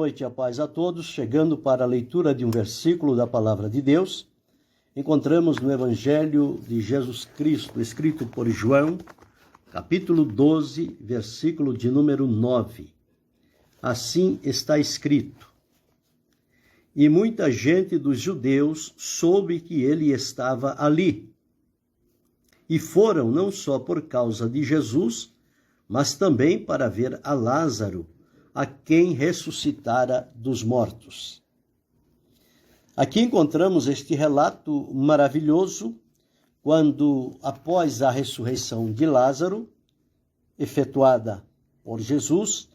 noite, a paz a todos. Chegando para a leitura de um versículo da Palavra de Deus, encontramos no Evangelho de Jesus Cristo, escrito por João, capítulo 12, versículo de número 9. Assim está escrito: E muita gente dos judeus soube que ele estava ali. E foram não só por causa de Jesus, mas também para ver a Lázaro, a quem ressuscitara dos mortos. Aqui encontramos este relato maravilhoso, quando, após a ressurreição de Lázaro, efetuada por Jesus,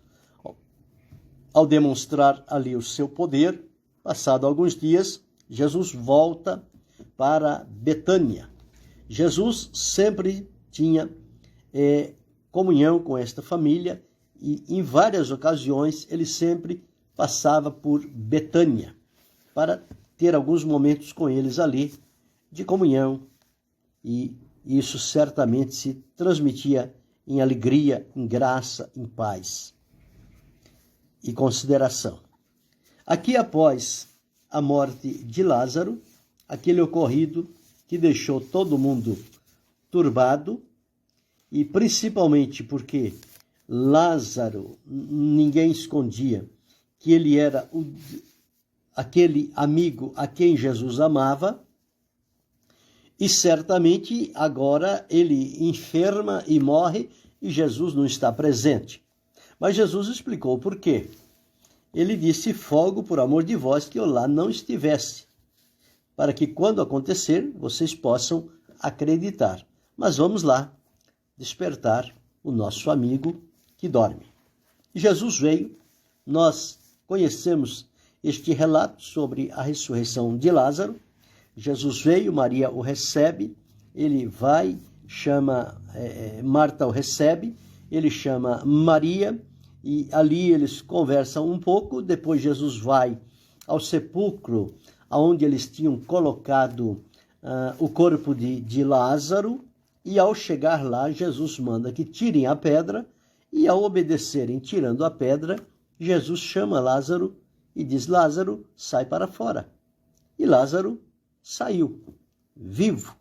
ao demonstrar ali o seu poder, passado alguns dias, Jesus volta para Betânia. Jesus sempre tinha comunhão com esta família e em várias ocasiões ele sempre passava por Betânia para ter alguns momentos com eles ali de comunhão, e isso certamente se transmitia em alegria, em graça, em paz e consideração. Aqui, após a morte de Lázaro, aquele ocorrido que deixou todo mundo turbado, e principalmente porque Lázaro, ninguém escondia que ele era aquele amigo a quem Jesus amava, e certamente agora ele enferma e morre e Jesus não está presente. Mas Jesus explicou por quê. Ele disse: fogo por amor de vós que eu lá não estivesse, para que quando acontecer vocês possam acreditar. Mas vamos lá despertar o nosso amigo que dorme. Jesus veio, nós conhecemos este relato sobre a ressurreição de Lázaro. Jesus veio, Maria o recebe, ele vai, chama, Marta o recebe, ele chama Maria, e ali eles conversam um pouco. Depois Jesus vai ao sepulcro, onde eles tinham colocado o corpo de Lázaro, e ao chegar lá, Jesus manda que tirem a pedra, e ao obedecerem, tirando a pedra, Jesus chama Lázaro e diz: Lázaro, sai para fora. E Lázaro saiu, vivo.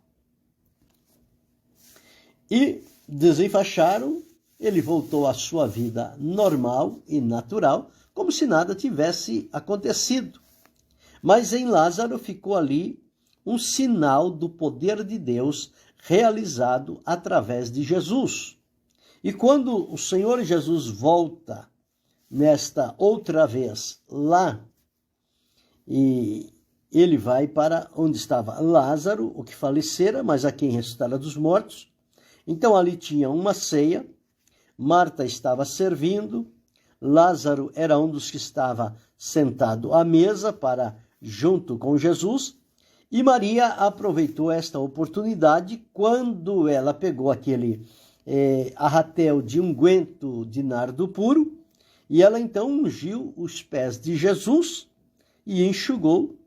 E desenfaixaram, ele voltou à sua vida normal e natural, como se nada tivesse acontecido. Mas em Lázaro ficou ali um sinal do poder de Deus realizado através de Jesus. E quando o Senhor Jesus volta nesta outra vez lá, e ele vai para onde estava Lázaro, o que falecera, mas a quem ressuscitara dos mortos. Então ali tinha uma ceia, Marta estava servindo, Lázaro era um dos que estava sentado à mesa junto com Jesus, e Maria aproveitou esta oportunidade quando ela pegou aquele arratel de unguento de nardo puro, e ela então ungiu os pés de Jesus e enxugou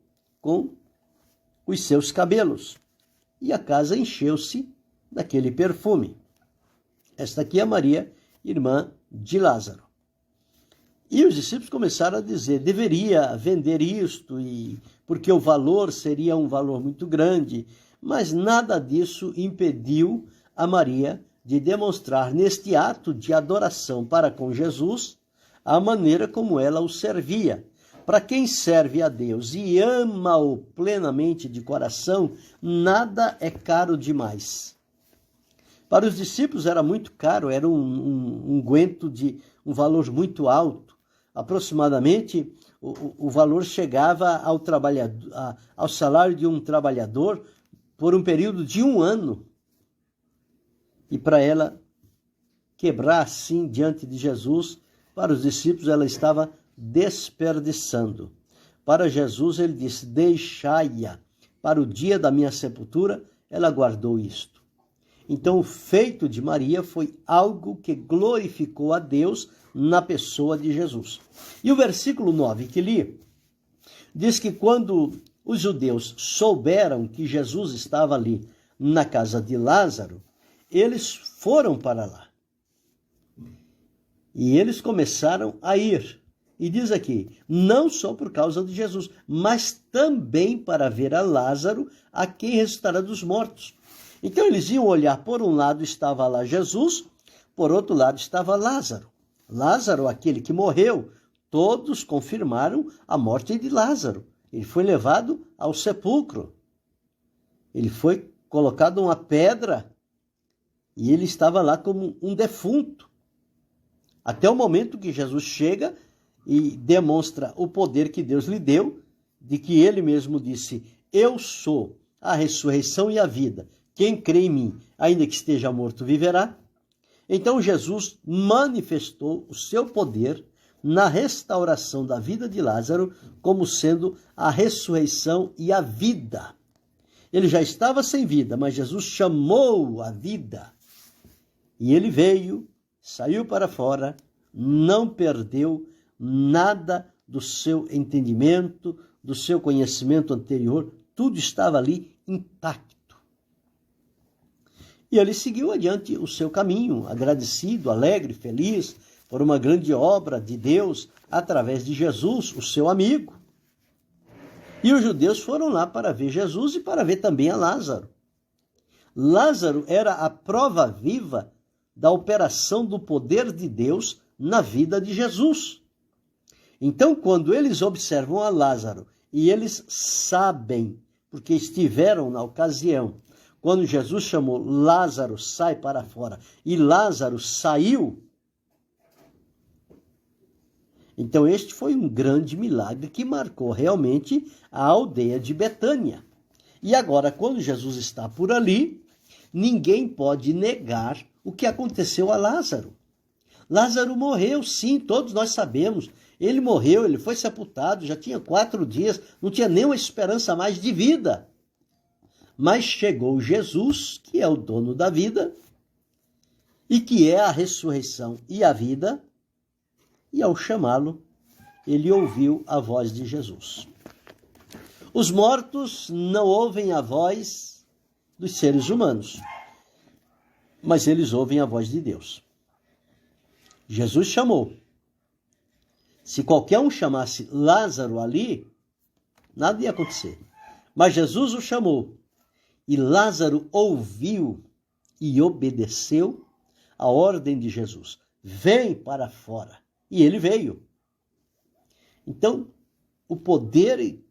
com os seus cabelos. E a casa encheu-se daquele perfume. Esta aqui é Maria, irmã de Lázaro. E os discípulos começaram a dizer: deveria vender isto, porque o valor seria um valor muito grande. Mas nada disso impediu a Maria de demonstrar neste ato de adoração para com Jesus a maneira como ela o servia. Para quem serve a Deus e ama-o plenamente de coração, nada é caro demais. Para os discípulos era muito caro, era um unguento de um valor muito alto. Aproximadamente, o valor chegava ao salário de um trabalhador por um período de 1 ano. E para ela quebrar assim diante de Jesus, para os discípulos ela estava desperdiçando. Para Jesus ele disse: deixai-a, para o dia da minha sepultura ela guardou isto. Então o feito de Maria foi algo que glorificou a Deus na pessoa de Jesus. E o versículo 9 que li, diz que quando os judeus souberam que Jesus estava ali na casa de Lázaro, eles foram para lá. E eles começaram a ir. E diz aqui, não só por causa de Jesus, mas também para ver a Lázaro, a quem ressuscitará dos mortos. Então eles iam olhar, por um lado estava lá Jesus, por outro lado estava Lázaro. Lázaro, aquele que morreu, todos confirmaram a morte de Lázaro. Ele foi levado ao sepulcro. Ele foi colocado uma pedra e ele estava lá como um defunto. Até o momento que Jesus chega e demonstra o poder que Deus lhe deu, de que ele mesmo disse, eu sou a ressurreição e a vida. Quem crê em mim, ainda que esteja morto, viverá. Então Jesus manifestou o seu poder na restauração da vida de Lázaro como sendo a ressurreição e a vida. Ele já estava sem vida, mas Jesus chamou a vida. E ele veio, saiu para fora, não perdeu nada do seu entendimento, do seu conhecimento anterior, tudo estava ali intacto. E ele seguiu adiante o seu caminho, agradecido, alegre, feliz, por uma grande obra de Deus, através de Jesus, o seu amigo. E os judeus foram lá para ver Jesus e para ver também a Lázaro. Lázaro era a prova viva da operação do poder de Deus na vida de Jesus. Então, quando eles observam a Lázaro, e eles sabem, porque estiveram na ocasião, quando Jesus chamou Lázaro, sai para fora, e Lázaro saiu, então este foi um grande milagre que marcou realmente a aldeia de Betânia. E agora, quando Jesus está por ali, ninguém pode negar o que aconteceu a Lázaro. Lázaro morreu, sim, todos nós sabemos. Ele morreu, ele foi sepultado, já tinha 4 dias, não tinha nenhuma esperança mais de vida. Mas chegou Jesus, que é o dono da vida, e que é a ressurreição e a vida, e ao chamá-lo, ele ouviu a voz de Jesus. Os mortos não ouvem a voz dos seres humanos, mas eles ouvem a voz de Deus. Jesus chamou. Se qualquer um chamasse Lázaro ali, nada ia acontecer. Mas Jesus o chamou. E Lázaro ouviu e obedeceu a ordem de Jesus. Vem para fora. E ele veio. Então, o poder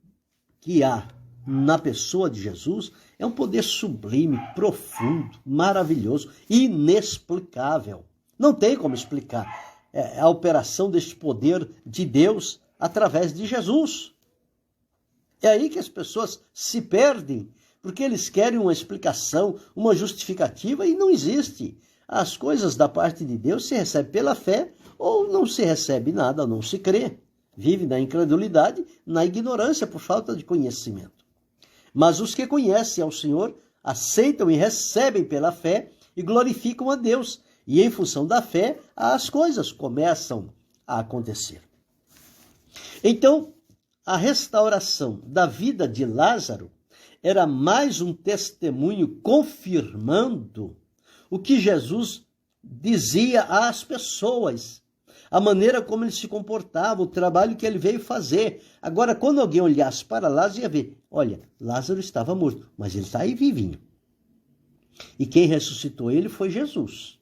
que há na pessoa de Jesus é um poder sublime, profundo, maravilhoso, inexplicável. Não tem como explicar a operação deste poder de Deus através de Jesus. É aí que as pessoas se perdem, porque eles querem uma explicação, uma justificativa, e não existe. As coisas da parte de Deus se recebem pela fé, ou não se recebe nada, ou não se crê. Vive na incredulidade, na ignorância, por falta de conhecimento. Mas os que conhecem ao Senhor, aceitam e recebem pela fé e glorificam a Deus. E em função da fé, as coisas começam a acontecer. Então, a restauração da vida de Lázaro era mais um testemunho confirmando o que Jesus dizia às pessoas, a maneira como ele se comportava, o trabalho que ele veio fazer. Agora, quando alguém olhasse para Lázaro, ia ver, olha, Lázaro estava morto, mas ele está aí vivinho. E quem ressuscitou ele foi Jesus.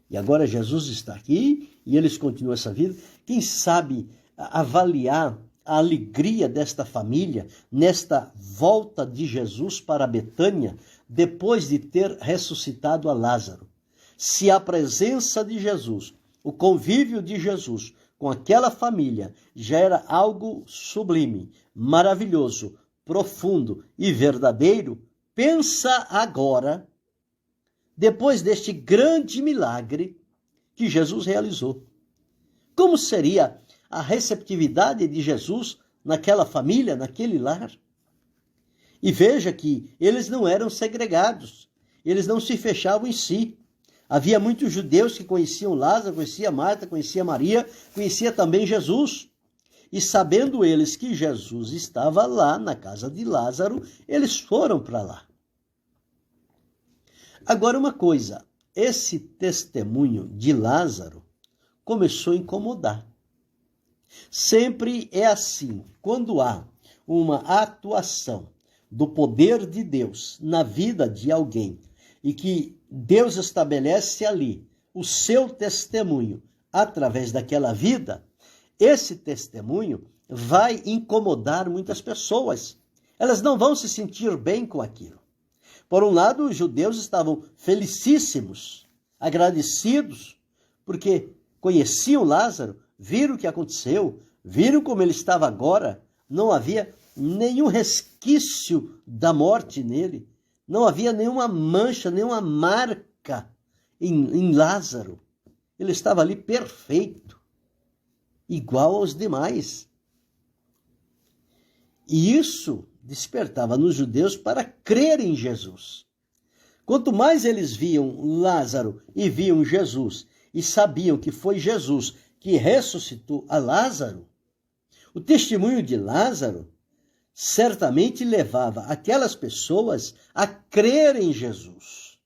E agora Jesus está aqui e eles continuam essa vida. Quem sabe avaliar a alegria desta família nesta volta de Jesus para Betânia, depois de ter ressuscitado a Lázaro. Se a presença de Jesus, o convívio de Jesus com aquela família já era algo sublime, maravilhoso, profundo e verdadeiro, pensa agora, depois deste grande milagre que Jesus realizou. Como seria a receptividade de Jesus naquela família, naquele lar? E veja que eles não eram segregados, eles não se fechavam em si. Havia muitos judeus que conheciam Lázaro, conhecia Marta, conhecia Maria, conhecia também Jesus. E sabendo eles que Jesus estava lá na casa de Lázaro, eles foram para lá. Agora uma coisa, esse testemunho de Lázaro começou a incomodar. Sempre é assim. Quando há uma atuação do poder de Deus na vida de alguém e que Deus estabelece ali o seu testemunho através daquela vida, esse testemunho vai incomodar muitas pessoas. Elas não vão se sentir bem com aquilo. Por um lado, os judeus estavam felicíssimos, agradecidos, porque conheciam Lázaro, viram o que aconteceu, viram como ele estava agora, não havia nenhum resquício da morte nele, não havia nenhuma mancha, nenhuma marca em Lázaro. Ele estava ali perfeito, igual aos demais. E isso despertava nos judeus para crer em Jesus. Quanto mais eles viam Lázaro e viam Jesus e sabiam que foi Jesus que ressuscitou a Lázaro, o testemunho de Lázaro certamente levava aquelas pessoas a crer em Jesus.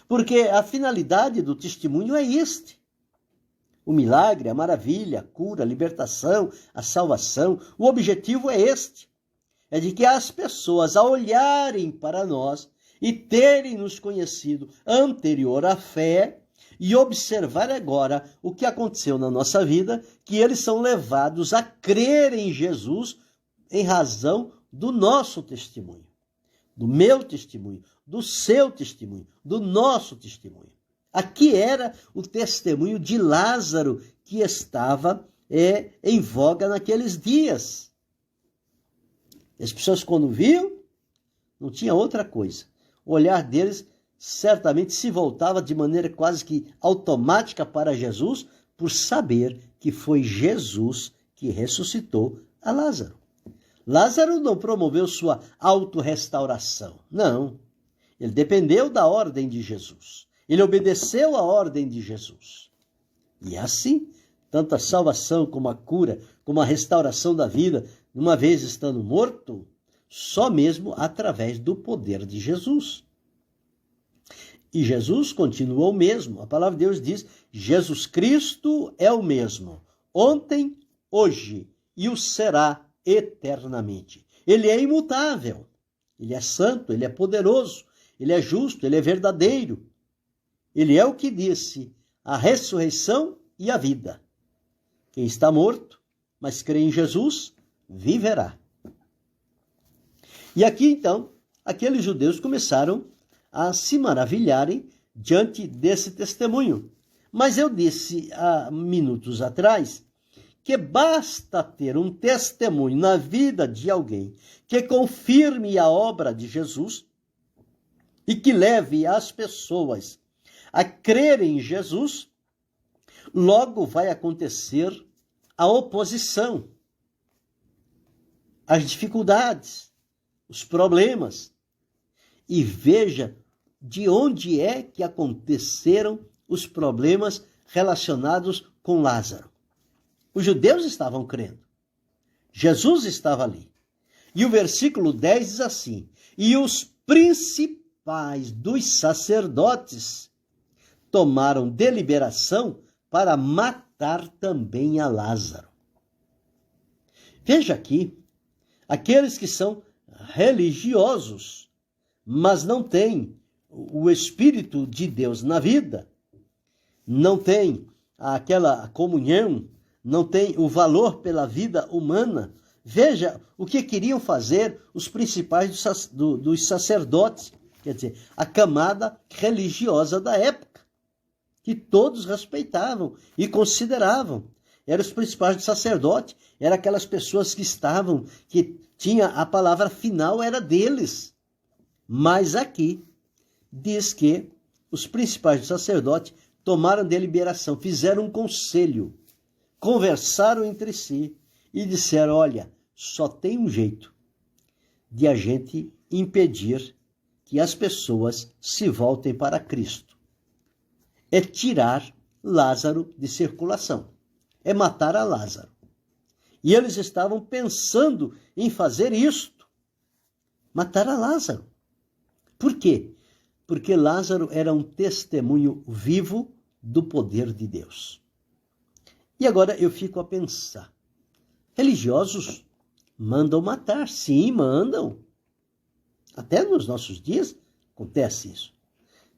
Porque a finalidade do testemunho é este: o milagre, a maravilha, a cura, a libertação, a salvação. O objetivo é este: é de que as pessoas, ao olharem para nós e terem nos conhecido anterior à fé e observar agora o que aconteceu na nossa vida, que eles são levados a crer em Jesus em razão do nosso testemunho, do meu testemunho, do seu testemunho, do nosso testemunho. Aqui era o testemunho de Lázaro que estava em voga naqueles dias. As pessoas, quando viam, não tinha outra coisa. O olhar deles certamente se voltava de maneira quase que automática para Jesus, por saber que foi Jesus que ressuscitou a Lázaro. Lázaro não promoveu sua autorrestauração, não. Ele dependeu da ordem de Jesus. Ele obedeceu à ordem de Jesus. E assim, tanto a salvação como a cura, como a restauração da vida, uma vez estando morto, só mesmo através do poder de Jesus. E Jesus continua o mesmo. A palavra de Deus diz: Jesus Cristo é o mesmo, ontem, hoje, e o será eternamente. Ele é imutável, ele é santo, ele é poderoso, ele é justo, ele é verdadeiro. Ele é o que disse: a ressurreição e a vida. Quem está morto, mas crê em Jesus, viverá. E aqui, então, aqueles judeus começaram a se maravilharem diante desse testemunho. Mas eu disse há minutos atrás que basta ter um testemunho na vida de alguém que confirme a obra de Jesus e que leve as pessoas a crerem em Jesus, logo vai acontecer a oposição, as dificuldades, os problemas. E veja de onde é que aconteceram os problemas relacionados com Lázaro. Os judeus estavam crendo. Jesus estava ali. E o versículo 10 diz assim: e os principais dos sacerdotes tomaram deliberação para matar também a Lázaro. Veja aqui, aqueles que são religiosos, mas não têm o Espírito de Deus na vida, não têm aquela comunhão, não têm o valor pela vida humana. Veja o que queriam fazer os principais dos sacerdotes, quer dizer, a camada religiosa da época, que todos respeitavam e consideravam. Eram os principais dos sacerdotes, eram aquelas pessoas que tinha a palavra final, era deles. Mas aqui diz que os principais dos sacerdotes tomaram deliberação, fizeram um conselho, conversaram entre si e disseram: olha, só tem um jeito de a gente impedir que as pessoas se voltem para Cristo. É tirar Lázaro de circulação, é matar a Lázaro. E eles estavam pensando em fazer isto, matar a Lázaro. Por quê? Porque Lázaro era um testemunho vivo do poder de Deus. E agora eu fico a pensar, Religiosos mandam matar, sim, mandam. Até nos nossos dias acontece isso.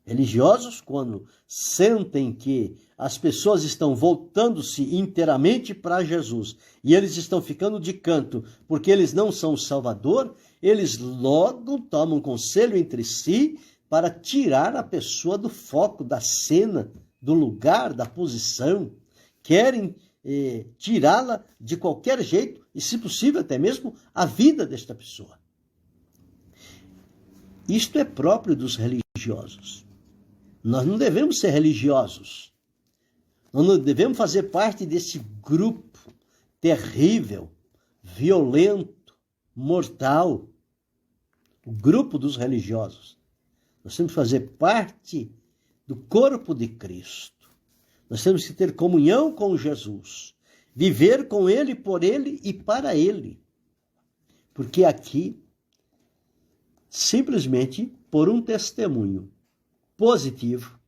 Religiosos, quando sentem que as pessoas estão voltando-se inteiramente para Jesus e eles estão ficando de canto porque eles não são o Salvador, eles logo tomam conselho entre si para tirar a pessoa do foco, da cena, do lugar, da posição. Querem tirá-la de qualquer jeito e, se possível, até mesmo a vida desta pessoa. Isto é próprio dos religiosos. Nós não devemos ser religiosos. Nós não devemos fazer parte desse grupo terrível, violento, mortal. O grupo dos religiosos. Nós temos que fazer parte do corpo de Cristo. Nós temos que ter comunhão com Jesus. Viver com Ele, por Ele e para Ele. Porque aqui, simplesmente por um testemunho positivo,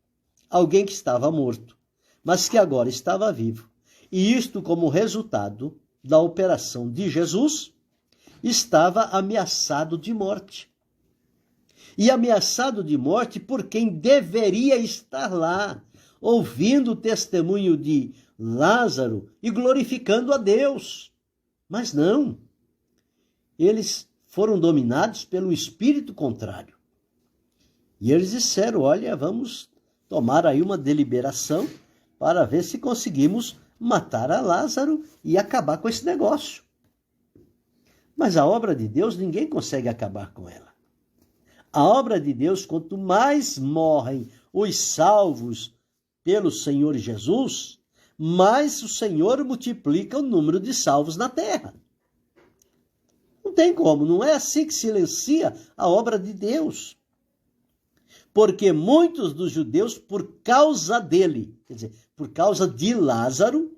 alguém que estava morto, mas que agora estava vivo. E isto como resultado da operação de Jesus, estava ameaçado de morte. E ameaçado de morte por quem deveria estar lá, ouvindo o testemunho de Lázaro e glorificando a Deus. Mas não. Eles foram dominados pelo espírito contrário. E eles disseram, olha, vamos tomar aí uma deliberação para ver se conseguimos matar a Lázaro e acabar com esse negócio. Mas a obra de Deus, ninguém consegue acabar com ela. A obra de Deus, quanto mais morrem os salvos pelo Senhor Jesus, mais o Senhor multiplica o número de salvos na terra. Não tem como, não é assim que silencia a obra de Deus. Porque muitos dos judeus, por causa dele, quer dizer, por causa de Lázaro,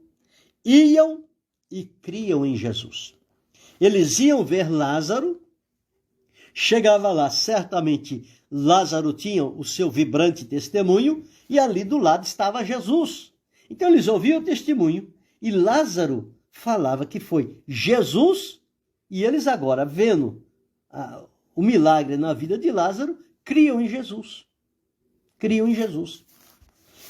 iam e criam em Jesus. Eles iam ver Lázaro, chegava lá, certamente Lázaro tinha o seu vibrante testemunho, e ali do lado estava Jesus. Então eles ouviam o testemunho, e Lázaro falava que foi Jesus, e eles agora, vendo o milagre na vida de Lázaro, criam em Jesus. Criam em Jesus.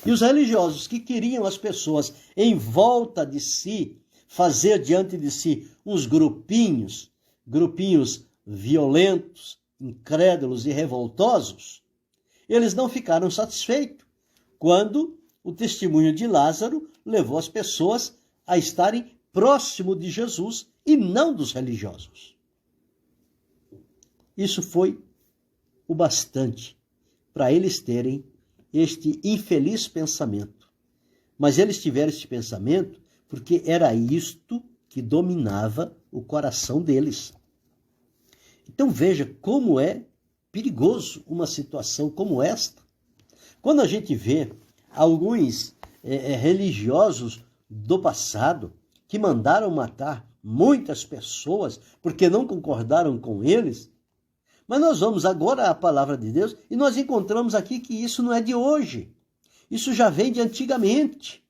E os religiosos que queriam as pessoas em volta de si, fazer diante de si uns grupinhos violentos, incrédulos e revoltosos, eles não ficaram satisfeitos quando o testemunho de Lázaro levou as pessoas a estarem próximo de Jesus e não dos religiosos. Isso foi o bastante para eles terem este infeliz pensamento. Mas eles tiveram este pensamento porque era isto que dominava o coração deles. Então veja como é perigoso uma situação como esta. Quando a gente vê alguns religiosos do passado que mandaram matar muitas pessoas porque não concordaram com eles, mas nós vamos agora à palavra de Deus e nós encontramos aqui que isso não é de hoje. Isso já vem de antigamente.